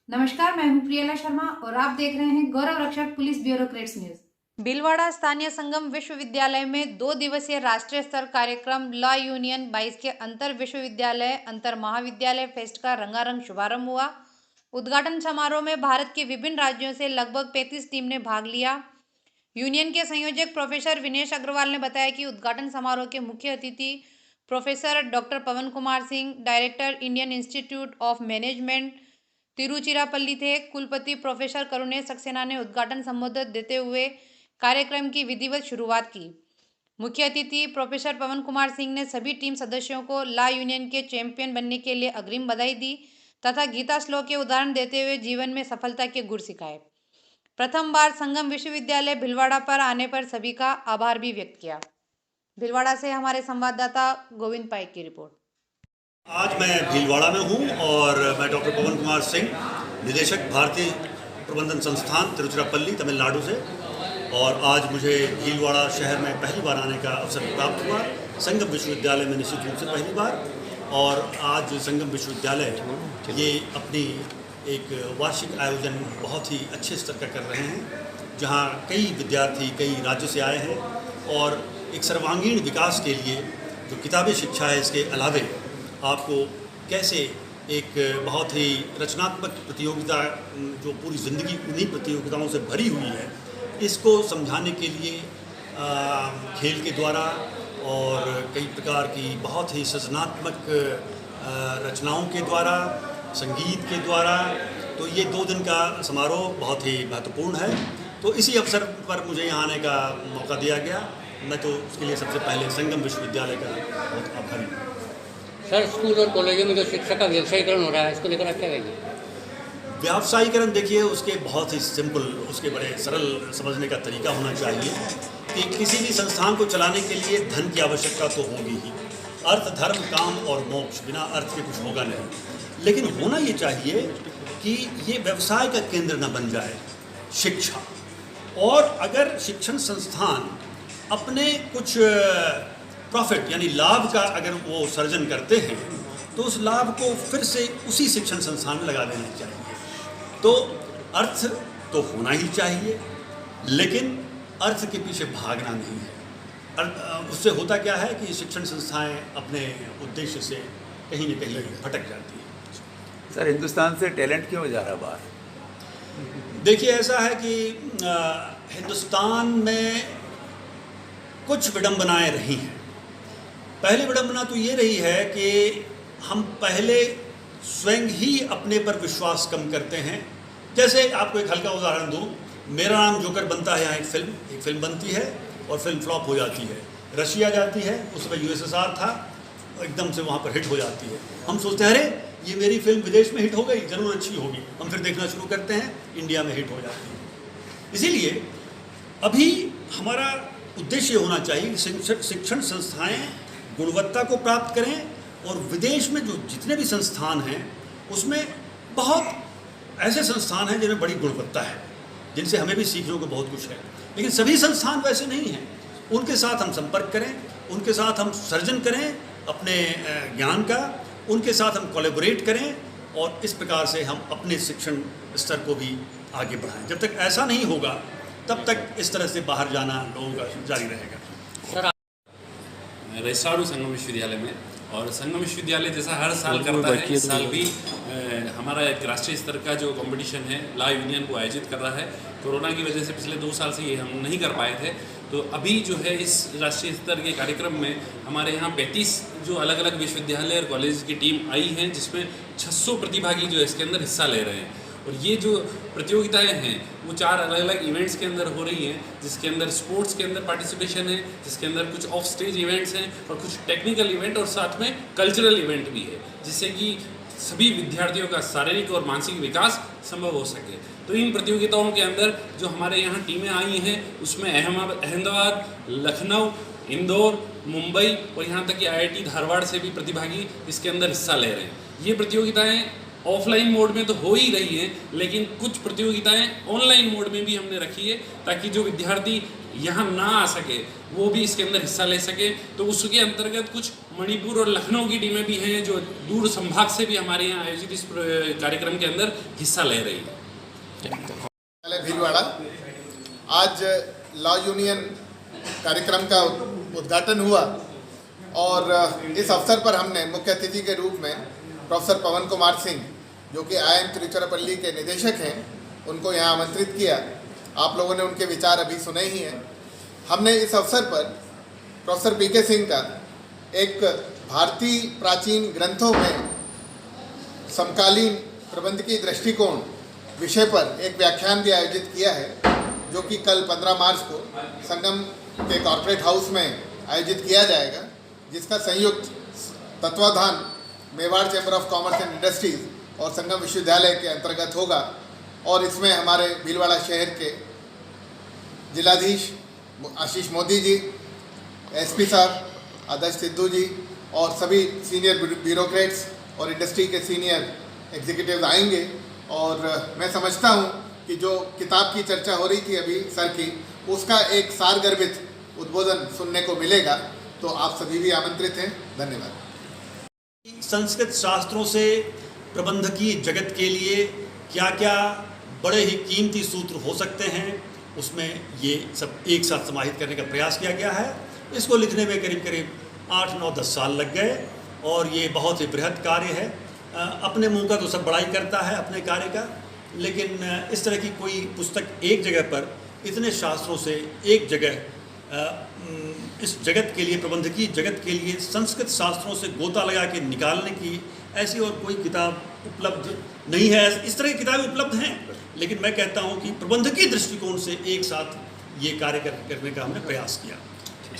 नमस्कार, मैं हूं प्रियला शर्मा और आप देख रहे हैं गौरव रक्षक पुलिस ब्यूरोक्रेट्स न्यूज। भीलवाड़ा स्थानीय संगम विश्वविद्यालय में 2 दिवसीय राष्ट्रीय स्तर कार्यक्रम लॉ यूनियन 22 के अंतर विश्वविद्यालय अंतर महाविद्यालय फेस्ट का रंगारंग शुभारंभ हुआ। उद्घाटन समारोह में भारत के विभिन्न राज्यों से लगभग 35 टीम ने भाग लिया। यूनियन के संयोजक प्रोफेसर विनेश अग्रवाल ने बताया कि उद्घाटन समारोह के मुख्य अतिथि professor doctor Pawan Kumar Singh, director Indian institute of management Tiruchirappalli थे। कुलपति प्रोफेसर करुणेश सक्सेना ने उद्घाटन संबोधित देते हुए कार्यक्रम की विधिवत शुरुआत की। मुख्य अतिथि प्रोफेसर पवन कुमार सिंह ने सभी टीम सदस्यों को लॉ यूनियन के चैंपियन बनने के लिए अग्रिम बधाई दी तथा गीता श्लोक के उदाहरण देते हुए जीवन में सफलता के गुर सिखाए। प्रथम बार संगम विश्वविद्यालय भीलवाड़ा पर आने पर सभी का आभार भी व्यक्त किया। भीलवाड़ा से हमारे संवाददाता गोविंद पाइक की रिपोर्ट। आज मैं भीलवाड़ा में हूँ और मैं डॉक्टर पवन कुमार सिंह, निदेशक भारतीय प्रबंधन संस्थान तिरुचिरापल्ली तमिलनाडु से, और आज मुझे भीलवाड़ा शहर में पहली बार आने का अवसर प्राप्त हुआ। संगम विश्वविद्यालय में निश्चित रूप से पहली बार, और आज संगम विश्वविद्यालय ये अपनी एक वार्षिक आयोजन बहुत ही अच्छे स्तर का कर रहे हैं, जहाँ कई विद्यार्थी कई राज्यों से आए हैं और एक सर्वांगीण विकास के लिए जो किताबी शिक्षा है, इसके अलावे आपको कैसे एक बहुत ही रचनात्मक प्रतियोगिता जो पूरी ज़िंदगी उन्हीं प्रतियोगिताओं से भरी हुई है, इसको समझाने के लिए खेल के द्वारा और कई प्रकार की बहुत ही सृजनात्मक रचनाओं के द्वारा, संगीत के द्वारा, तो ये 2 दिन का समारोह बहुत ही महत्वपूर्ण है। तो इसी अवसर पर मुझे यहाँ आने का मौका दिया गया। मैं तो उसके लिए सबसे पहले संगम विश्वविद्यालय का बहुत आभारी हूँ। सर, स्कूल और कॉलेजों में जो शिक्षा का व्यवसायीकरण हो रहा है, इसको लेकर आप क्या कहेंगे? व्यावसायीकरण देखिए, उसके बहुत ही सिंपल, उसके बड़े सरल समझने का तरीका होना चाहिए कि किसी भी संस्थान को चलाने के लिए धन की आवश्यकता तो होगी ही। अर्थ, धर्म, काम और मोक्ष, बिना अर्थ के कुछ होगा नहीं। लेकिन होना ये चाहिए कि ये व्यवसाय का केंद्र न बन जाए शिक्षा। और अगर शिक्षण संस्थान अपने कुछ प्रॉफिट यानी लाभ का अगर वो सर्जन करते हैं, तो उस लाभ को फिर से उसी शिक्षण संस्थान में लगा देना चाहिए। तो अर्थ तो होना ही चाहिए, लेकिन अर्थ के पीछे भागना नहीं है। उससे होता क्या है कि शिक्षण संस्थाएं अपने उद्देश्य से कहीं न कहीं भटक जाती हैं। सर, हिंदुस्तान से टैलेंट क्यों जा रहा बाहर? देखिए, ऐसा है कि हिंदुस्तान में कुछ विडंबनाएं रही हैं। पहली विडंबना तो ये रही है कि हम पहले स्वयं ही अपने पर विश्वास कम करते हैं। जैसे आपको एक हल्का उदाहरण दूं, मेरा नाम जोकर बनता है, यहाँ एक फिल्म बनती है और फिल्म फ्लॉप हो जाती है, रशिया जाती है, उस समय यूएसएसआर था, एकदम से वहाँ पर हिट हो जाती है। हम सोचते हैं, अरे ये मेरी फिल्म विदेश में हिट हो गई, ज़रूर अच्छी होगी। हम फिर देखना शुरू करते हैं, इंडिया में हिट हो जाती है। इसीलिए अभी हमारा उद्देश्य होना चाहिए कि शिक्षण संस्थाएँ गुणवत्ता को प्राप्त करें, और विदेश में जो जितने भी संस्थान हैं उसमें बहुत ऐसे संस्थान हैं जिनमें बड़ी गुणवत्ता है, जिनसे हमें भी सीखने को बहुत कुछ है। लेकिन सभी संस्थान वैसे नहीं हैं। उनके साथ हम संपर्क करें, उनके साथ हम सर्जन करें अपने ज्ञान का, उनके साथ हम कोलैबोरेट करें, और इस प्रकार से हम अपने शिक्षण स्तर को भी आगे बढ़ाएं। जब तक ऐसा नहीं होगा, तब तक इस तरह से बाहर जाना लोगों का जारी रहेगा। रजिस्ट्रार हूँ संगम विश्वविद्यालय में, और संगम विश्वविद्यालय जैसा हर साल करता है, इस साल भी हमारा एक राष्ट्रीय स्तर का जो कंपटीशन है लॉ यूनियन को आयोजित कर रहा है। कोरोना की वजह से पिछले 2 साल से ये हम नहीं कर पाए थे। तो अभी जो है इस राष्ट्रीय स्तर के कार्यक्रम में हमारे यहाँ 35 जो अलग अलग विश्वविद्यालय और कॉलेज की टीम आई हैं, जिसमें 600 प्रतिभागी जो है इसके अंदर हिस्सा ले रहे हैं। और ये जो प्रतियोगिताएं हैं वो 4 अलग अलग इवेंट्स के अंदर हो रही हैं, जिसके अंदर स्पोर्ट्स के अंदर पार्टिसिपेशन है, जिसके अंदर कुछ ऑफ स्टेज इवेंट्स हैं और कुछ टेक्निकल इवेंट, और साथ में कल्चरल इवेंट भी है, जिससे कि सभी विद्यार्थियों का शारीरिक और मानसिक विकास संभव हो सके। तो इन प्रतियोगिताओं के अंदर जो हमारे यहाँ टीमें आई हैं, उसमें अहमदाबाद, लखनऊ, इंदौर, मुंबई और यहाँ तक कि IIT धारवाड़ से भी प्रतिभागी इसके अंदर हिस्सा ले रहे हैं। ये प्रतियोगिताएं ऑफलाइन मोड में तो हो ही रही हैं, लेकिन कुछ प्रतियोगिताएं ऑनलाइन मोड में भी हमने रखी है, ताकि जो विद्यार्थी यहाँ ना आ सके वो भी इसके अंदर हिस्सा ले सके। तो उसके अंतर्गत कुछ मणिपुर और लखनऊ की टीमें भी हैं जो दूर संभाग से भी हमारे यहाँ आयोजित इस कार्यक्रम के अंदर हिस्सा ले रही है। भीलवाड़ा आज लॉ यूनियन कार्यक्रम का उद्घाटन हुआ और इस अवसर पर हमने मुख्य अतिथि के रूप में प्रोफेसर पवन कुमार सिंह जो कि IIM तिरुचिरापल्ली के निदेशक हैं उनको यहाँ आमंत्रित किया। आप लोगों ने उनके विचार अभी सुने ही हैं। हमने इस अवसर पर प्रोफेसर PK सिंह का एक भारतीय प्राचीन ग्रंथों में समकालीन प्रबंधकीय दृष्टिकोण विषय पर एक व्याख्यान भी आयोजित किया है जो कि कल 15 मार्च को संगम के कॉर्पोरेट हाउस में आयोजित किया जाएगा, जिसका संयुक्त तत्वाधान Mewar chamber of commerce and industries और संगम विश्वविद्यालय के अंतर्गत होगा। और इसमें हमारे भीलवाड़ा शहर के जिलाधीश आशीष मोदी जी, SP साहब, आदर्श सिद्धू जी और सभी सीनियर ब्यूरोक्रेट्स और इंडस्ट्री के सीनियर एग्जीक्यूटिव आएंगे। और मैं समझता हूं कि जो किताब की चर्चा हो रही थी अभी सर की, उसका एक सारगर्भित उद्बोधन सुनने को मिलेगा। तो आप सभी भी आमंत्रित हैं। धन्यवाद। संस्कृत शास्त्रों से प्रबंधकीय जगत के लिए क्या क्या बड़े ही कीमती सूत्र हो सकते हैं, उसमें ये सब एक साथ समाहित करने का प्रयास किया गया है। इसको लिखने में करीब करीब 8, 9, 10 साल लग गए और ये बहुत ही बृहद कार्य है। अपने मुंह का तो सब बड़ाई करता है अपने कार्य का, लेकिन इस तरह की कोई पुस्तक एक जगह पर इतने शास्त्रों से एक जगह इस जगत के लिए, प्रबंधकीय जगत के लिए संस्कृत शास्त्रों से गोता लगा के निकालने की ऐसी और कोई किताब उपलब्ध नहीं है। इस तरह की किताबें उपलब्ध हैं, लेकिन मैं कहता हूं कि प्रबंधकीय दृष्टिकोण से एक साथ ये कार्य करने का हमने प्रयास किया।